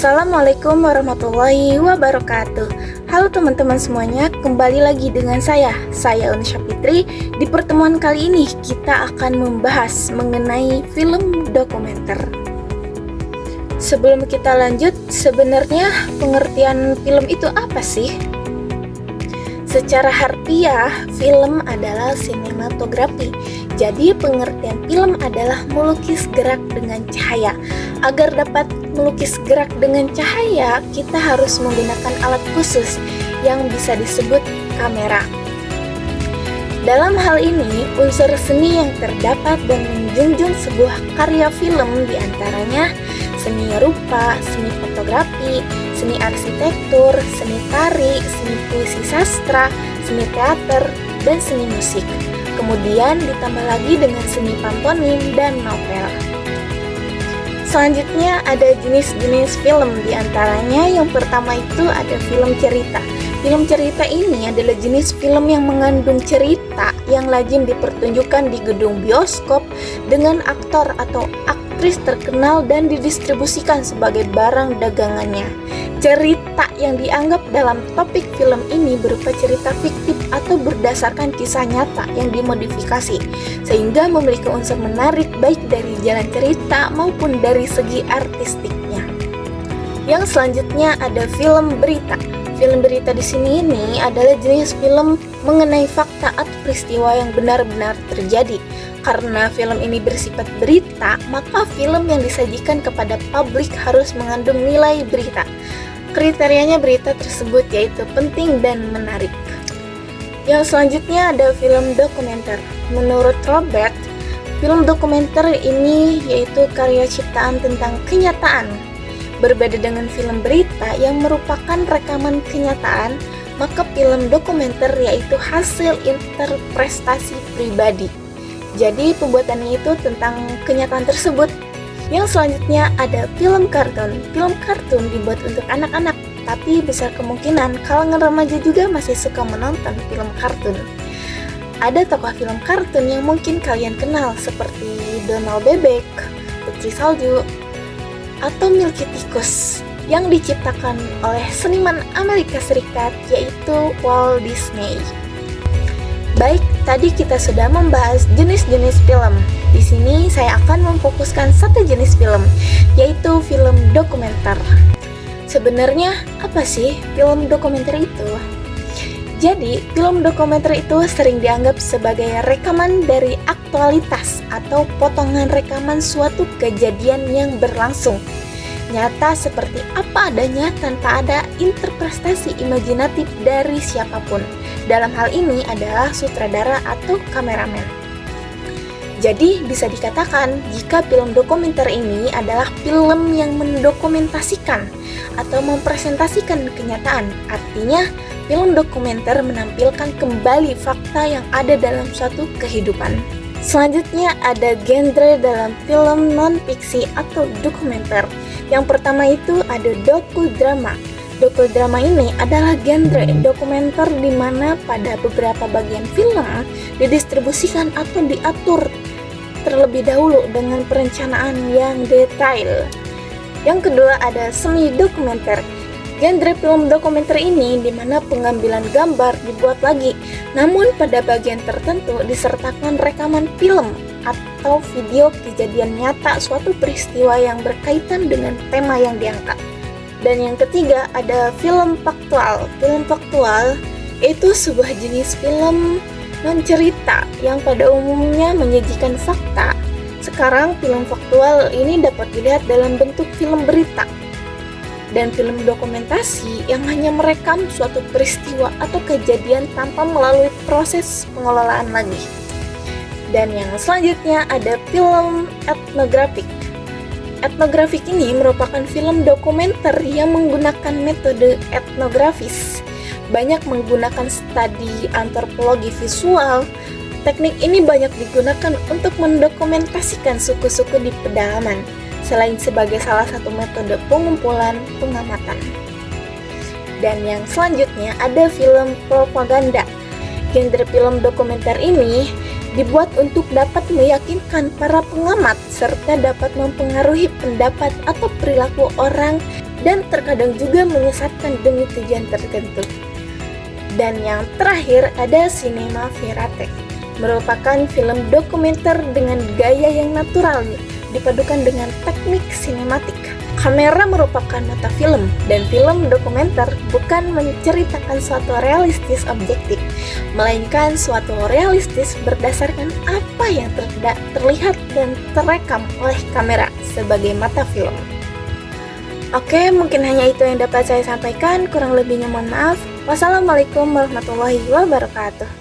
Assalamualaikum warahmatullahi wabarakatuh. Halo teman-teman semuanya, kembali lagi dengan saya Unisha Fitri. Di pertemuan kali ini kita akan membahas mengenai film dokumenter. Sebelum kita lanjut, sebenarnya pengertian film itu apa sih? Secara harfiah, film adalah sinematografi. Jadi pengertian film adalah melukis gerak dengan cahaya. Agar dapat melukis gerak dengan cahaya, kita harus menggunakan alat khusus yang bisa disebut kamera. Dalam hal ini, unsur seni yang terdapat dan menjunjung sebuah karya film diantaranya seni rupa, seni fotografi, seni arsitektur, seni tari, seni puisi sastra, seni teater, dan seni musik. Kemudian ditambah lagi dengan seni pantomim dan novel. Selanjutnya ada jenis-jenis film, diantaranya yang pertama itu ada film cerita. Film cerita ini adalah jenis film yang mengandung cerita yang lazim dipertunjukkan di gedung bioskop dengan aktor atau aktris terkenal dan didistribusikan sebagai barang dagangannya. Cerita yang dianggap dalam topik film ini berupa cerita fiktif atau berdasarkan kisah nyata yang dimodifikasi, sehingga memiliki unsur menarik baik dari jalan cerita maupun dari segi artistiknya. Yang selanjutnya ada film berita. Film berita di sini ini adalah jenis film mengenai fakta atau peristiwa yang benar-benar terjadi. Karena film ini bersifat berita, maka film yang disajikan kepada publik harus mengandung nilai berita. Kriterianya berita tersebut yaitu penting dan menarik. Yang selanjutnya ada film dokumenter. Menurut Robert, film dokumenter ini yaitu karya ciptaan tentang kenyataan. Berbeda dengan film berita yang merupakan rekaman kenyataan, maka film dokumenter yaitu hasil interpretasi pribadi. Jadi pembuatannya itu tentang kenyataan tersebut. Yang selanjutnya ada film kartun. Film kartun dibuat untuk anak-anak, tapi besar kemungkinan kalangan remaja juga masih suka menonton film kartun. Ada tokoh film kartun yang mungkin kalian kenal seperti Donald Bebek, Putri Salju, atau Milky Tikus yang diciptakan oleh seniman Amerika Serikat yaitu Walt Disney. Baik, tadi kita sudah membahas jenis-jenis film. Di sini saya akan memfokuskan satu jenis film, yaitu film dokumenter. Sebenarnya apa sih film dokumenter itu? Jadi, film dokumenter itu sering dianggap sebagai rekaman dari aktualitas atau potongan rekaman suatu kejadian yang berlangsung nyata seperti apa adanya tanpa ada interpretasi imajinatif dari siapapun. Dalam hal ini adalah sutradara atau kameramen. Jadi bisa dikatakan jika film dokumenter ini adalah film yang mendokumentasikan atau mempresentasikan kenyataan. Artinya film dokumenter menampilkan kembali fakta yang ada dalam suatu kehidupan. Selanjutnya ada genre dalam film non-fiksi atau dokumenter. Yang pertama itu ada dokudrama. Dokudrama ini adalah genre dokumenter di mana pada beberapa bagian film didistribusikan atau diatur terlebih dahulu dengan perencanaan yang detail. Yang kedua ada semi dokumenter. Genre film dokumenter ini di mana pengambilan gambar dibuat lagi, namun pada bagian tertentu disertakan rekaman film atau video kejadian nyata suatu peristiwa yang berkaitan dengan tema yang diangkat. Dan yang ketiga ada film faktual. Film faktual itu sebuah jenis film non-cerita yang pada umumnya menyajikan fakta. Sekarang film faktual ini dapat dilihat dalam bentuk film berita dan film dokumentasi yang hanya merekam suatu peristiwa atau kejadian tanpa melalui proses pengelolaan lagi. Dan yang selanjutnya ada film etnografik. Etnografik ini merupakan film dokumenter yang menggunakan metode etnografis. Banyak menggunakan studi antropologi visual. Teknik ini banyak digunakan untuk mendokumentasikan suku-suku di pedalaman, selain sebagai salah satu metode pengumpulan pengamatan. Dan yang selanjutnya ada film propaganda. Genre film dokumenter ini dibuat untuk dapat meyakinkan para pengamat serta dapat mempengaruhi pendapat atau perilaku orang dan terkadang juga menyesatkan demi tujuan tertentu. Dan yang terakhir ada Cinema Verite, merupakan film dokumenter dengan gaya yang natural dipadukan dengan teknik sinematik. Kamera merupakan mata film, dan film dokumenter bukan menceritakan suatu realistis objektif, melainkan suatu realistis berdasarkan apa yang terlihat dan terekam oleh kamera sebagai mata film. Oke, mungkin hanya itu yang dapat saya sampaikan, kurang lebihnya mohon maaf. Wassalamualaikum warahmatullahi wabarakatuh.